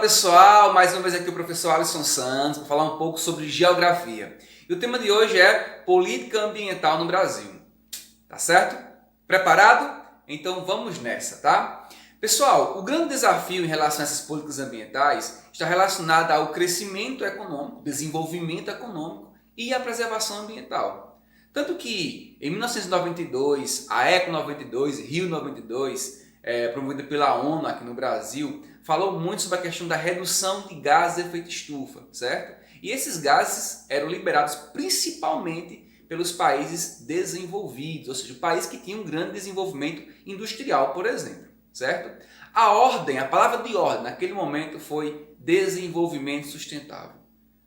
pessoal, mais uma vez aqui o professor Alisson Santos para falar um pouco sobre geografia. E o tema de hoje é política ambiental no Brasil. Tá certo? Preparado? Então vamos nessa, tá? Pessoal, o grande desafio em relação a essas políticas ambientais está relacionado ao crescimento econômico, desenvolvimento econômico e à preservação ambiental. Tanto que em 1992, a Eco 92, Rio 92, promovida pela ONU aqui no Brasil, falou muito sobre a questão da redução de gases de efeito estufa, certo? E esses gases eram liberados principalmente pelos países desenvolvidos, ou seja, países que tinham um grande desenvolvimento industrial, por exemplo, certo? A palavra de ordem naquele momento foi desenvolvimento sustentável,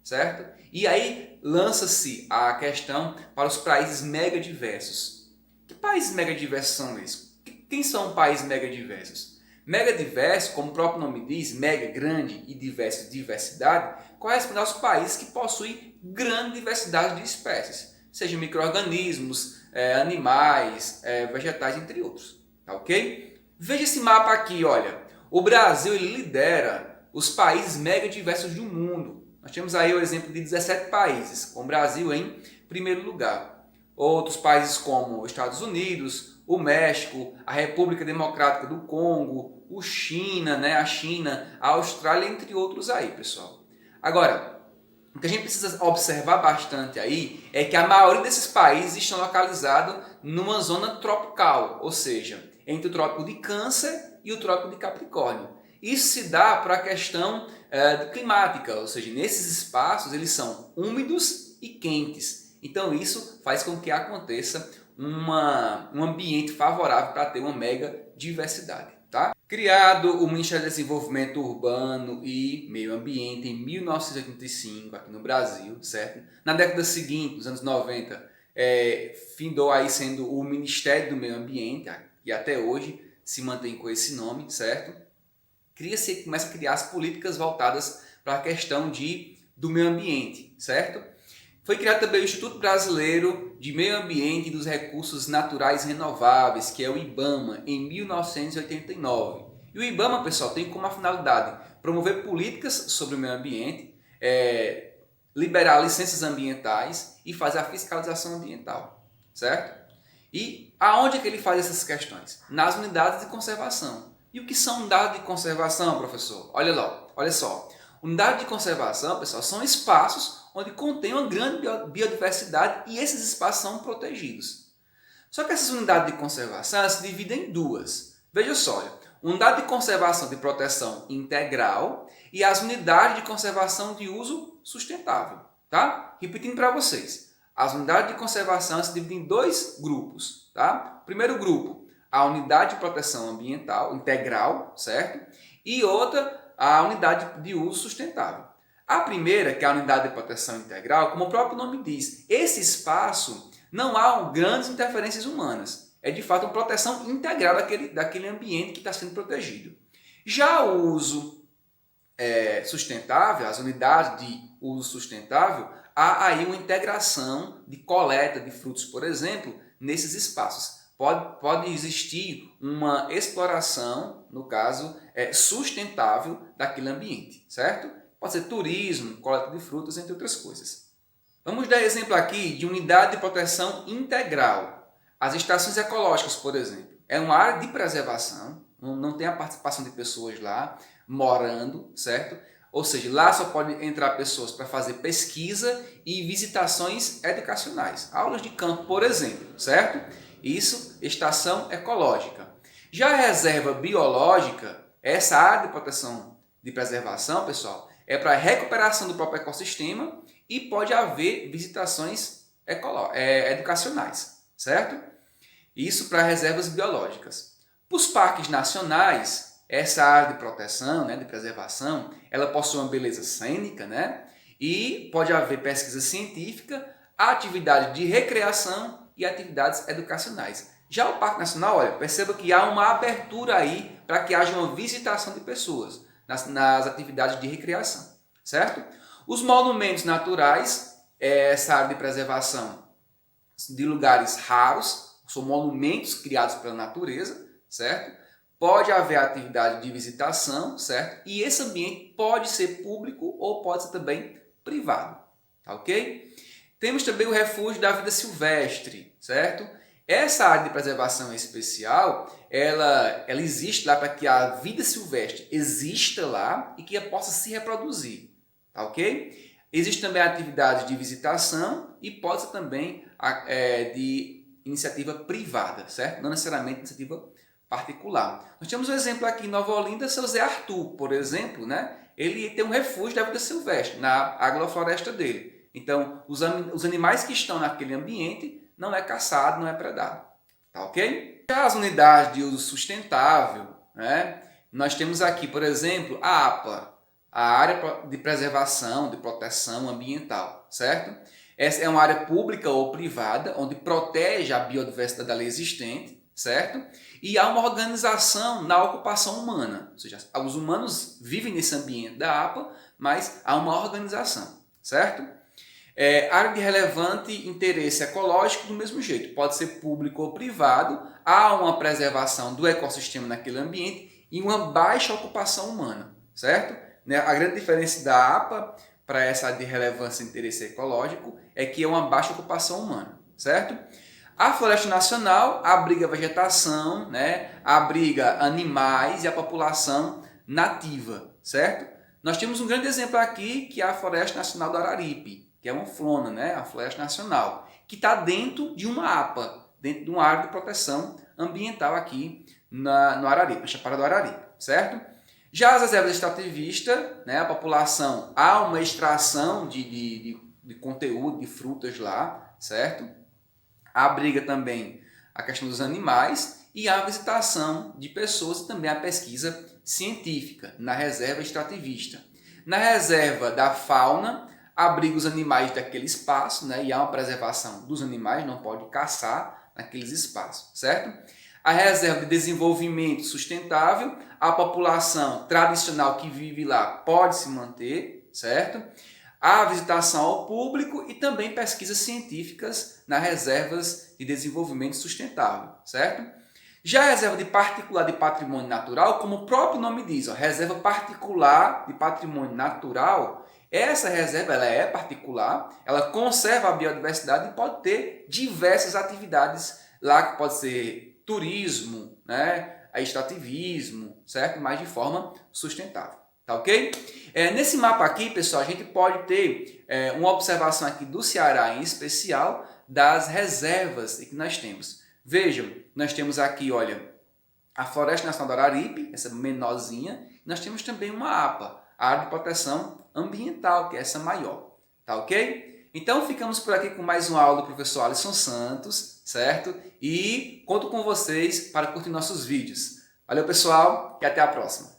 certo? E aí lança-se a questão para os países megadiversos. Que países megadiversos são esses? Quem são países megadiversos? Megadiverso, como o próprio nome diz, mega, grande e diverso, diversidade, corresponde aos países que possuem grande diversidade de espécies, seja micro-organismos, animais, vegetais, entre outros. Tá ok? Veja esse mapa aqui, olha. O Brasil ele lidera os países megadiversos do mundo. Nós temos aí o exemplo de 17 países, com o Brasil em primeiro lugar. Outros países como os Estados Unidos, o México, a República Democrática do Congo, a China, a Austrália, entre outros aí, pessoal. Agora, o que a gente precisa observar bastante aí é que a maioria desses países estão localizados numa zona tropical, ou seja, entre o Trópico de Câncer e o Trópico de Capricórnio. Isso se dá para a questão climática, ou seja, nesses espaços eles são úmidos e quentes. Então isso faz com que aconteça um ambiente favorável para ter uma mega diversidade. Tá? Criado o Ministério do Desenvolvimento Urbano e Meio Ambiente em 1985 aqui no Brasil, certo? Na década seguinte, nos anos 90, findou aí sendo o Ministério do Meio Ambiente e até hoje se mantém com esse nome, certo? Começa a criar as políticas voltadas para a questão do meio ambiente, certo? Foi criado também o Instituto Brasileiro de Meio Ambiente e dos Recursos Naturais Renováveis, que é o IBAMA, em 1989. E o IBAMA, pessoal, tem como finalidade promover políticas sobre o meio ambiente, liberar licenças ambientais e fazer a fiscalização ambiental, certo? E aonde é que ele faz essas questões? Nas unidades de conservação. E o que são unidades de conservação, professor? Olha lá, olha só. Unidades de conservação, pessoal, são espaços onde contém uma grande biodiversidade e esses espaços são protegidos. Só que essas unidades de conservação se dividem em duas. Veja só, olha, unidade de conservação de proteção integral e as unidades de conservação de uso sustentável. Tá? Repetindo para vocês, as unidades de conservação se dividem em dois grupos. Tá? Primeiro grupo, a unidade de proteção ambiental integral, certo? E outra, a unidade de uso sustentável. A primeira, que é a unidade de proteção integral, como o próprio nome diz, esse espaço não há grandes interferências humanas. É de fato uma proteção integral daquele ambiente que está sendo protegido. Já o uso sustentável, as unidades de uso sustentável, há aí uma integração de coleta de frutos, por exemplo, nesses espaços. Pode existir uma exploração, no caso, sustentável daquele ambiente, certo? Pode ser turismo, coleta de frutas, entre outras coisas. Vamos dar exemplo aqui de unidade de proteção integral. As estações ecológicas, por exemplo, é uma área de preservação, não tem a participação de pessoas lá morando, certo? Ou seja, lá só pode entrar pessoas para fazer pesquisa e visitações educacionais. Aulas de campo, por exemplo, certo? Isso, estação ecológica. Já a reserva biológica, essa área de proteção de preservação, pessoal, é para a recuperação do próprio ecossistema e pode haver visitações educacionais, certo? Isso para reservas biológicas. Para os parques nacionais, essa área de proteção, de preservação, ela possui uma beleza cênica, e pode haver pesquisa científica, atividade de recreação e atividades educacionais. Já o Parque Nacional, olha, perceba que há uma abertura aí para que haja uma visitação de pessoas nas atividades de recreação, certo? Os monumentos naturais, essa área de preservação de lugares raros, são monumentos criados pela natureza, certo? pode haver atividade de visitação, certo? E esse ambiente pode ser público ou pode ser também privado, tá ok? Temos também o refúgio da vida silvestre, certo? Essa área de preservação especial, ela existe lá para que a vida silvestre exista lá e que ela possa se reproduzir, tá ok? Existe também a atividade de visitação e pode ser também de iniciativa privada, certo? Não necessariamente iniciativa particular. Nós temos um exemplo aqui em Nova Olinda, seu Zé Arthur, por exemplo, né? Ele tem um refúgio da vida silvestre na agrofloresta dele. Então, os animais que estão naquele ambiente não é caçado, não é predado. Tá ok? Já as unidades de uso sustentável, né? Nós temos aqui, por exemplo, a APA, a Área de Preservação, de Proteção Ambiental, certo? Essa é uma área pública ou privada, onde protege a biodiversidade ali existente, certo? E há uma organização na ocupação humana, ou seja, os humanos vivem nesse ambiente da APA, mas há uma organização, certo? Área de relevante interesse ecológico do mesmo jeito, pode ser público ou privado, há uma preservação do ecossistema naquele ambiente e uma baixa ocupação humana, certo? A grande diferença da APA para essa área de relevância e interesse ecológico é que é uma baixa ocupação humana, certo? A Floresta Nacional abriga vegetação, né? Abriga animais e a população nativa, certo? Nós temos um grande exemplo aqui que é a Floresta Nacional do Araripe, que é uma FLONA, né? A Floresta Nacional, que está dentro de uma APA, dentro de uma área de proteção ambiental aqui no Araripe, na Chapada do Araripe, certo? Já as reservas extrativistas, né? A população, há uma extração de conteúdo, de frutas lá, certo? Abriga também a questão dos animais e a visitação de pessoas e também a pesquisa científica na reserva extrativista. Na reserva da fauna, abriga os animais daquele espaço, né? E há uma preservação dos animais, não pode caçar naqueles espaços, certo? A reserva de desenvolvimento sustentável, a população tradicional que vive lá pode se manter, certo? A visitação ao público e também pesquisas científicas nas reservas de desenvolvimento sustentável, certo? Já a reserva de particular de patrimônio natural, como o próprio nome diz, ó, reserva particular de patrimônio natural, essa reserva ela é particular, ela conserva a biodiversidade e pode ter diversas atividades lá, que pode ser turismo, né, extrativismo, certo? Mas de forma sustentável. Tá ok? Nesse mapa aqui, pessoal, a gente pode ter uma observação aqui do Ceará em especial das reservas que nós temos. Vejam, nós temos aqui, olha, a Floresta Nacional do Araripe, essa menorzinha. Nós temos também uma APA, a Área de Proteção Ambiental, que é essa maior. Tá ok? Então, ficamos por aqui com mais uma aula do professor Alisson Santos, certo? E conto com vocês para curtir nossos vídeos. Valeu, pessoal, e até a próxima.